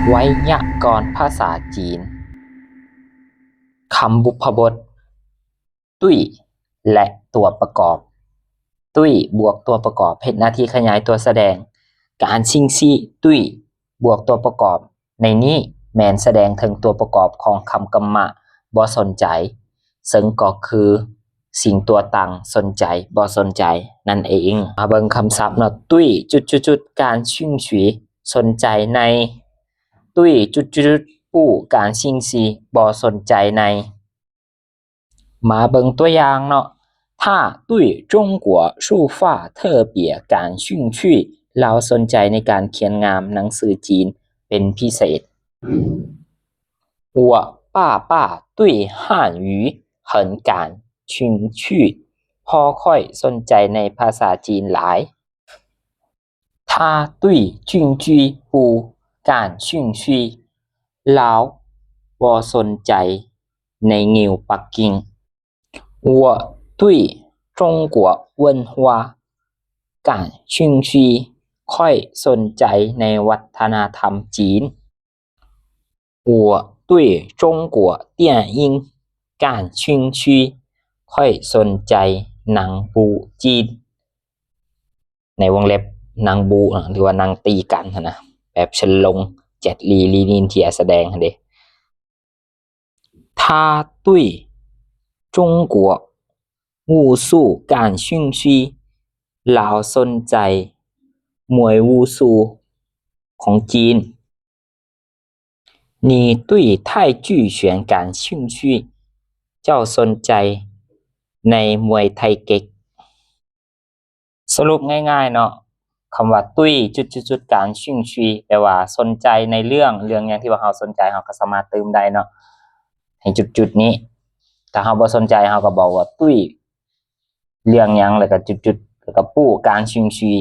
ไวยากรณ์ภาษาจีนคำบุพบทตุ้ยและตัวประกอบตุ้ยบวกตัวประกอบเฮ็ดหน้าที่ขยายตัวแสดงการชิงซี่ตุ้ยบวกตัวประกอบในนี้แมนแสดงถึงตัวประกอบของคำกรรมะบ่สนใจซึ่งก็คือสิ่งตัวต่างสนใจบ่สนใจนั่นเองมาเบิ่งคำศัพท์เนาะตุ้ยจุดๆๆการชิงฉีสนใจในตุ้ยจุดๆผู้การชิงซีบ่สนใจในมาเบิ่งตัวอย่างเนาะถ้าตุ้ย中国书法特别感兴趣เราสนใจในการเขียนงามหนังสือจีนเป็นพิเศษ我爸爸对汉语很感兴趣พ่อค่อยสนใจในภาษาจีนหลาย他对京剧不感兴趣เราบ่สนใจในงิ้วปักกิ่ง我对中国文化感兴趣ค่อยสนใจในวัฒนธรรมจีน我对中国电影感兴趣ค่อยสนใจหนังบูจีนในวงเล็บหนังบูหรือว่าหนังตีกันนะแบบเฉินหลงเจ็ดลีลีนินเทียแสดงเด้他对中国武术感兴趣เราสนใจมวยวูซูของจีน你对太极拳感兴趣เจ้าสนใจในมวยไทเก๊กสรุปง่ายๆเนาะคำว่าตุ้ยจุดๆๆการชิงชีแปลว่าสนใจในเรื่องอย่างที่ว่าเราสนใจเราก็สามารถเติมได้เนาะให้จุดๆนี้ถ้าเราบ่สนใจเราก็บอกว่าตุ้ยเรื่องหยังแล้วก็จุดๆแล้วก็ปู้การชิงชี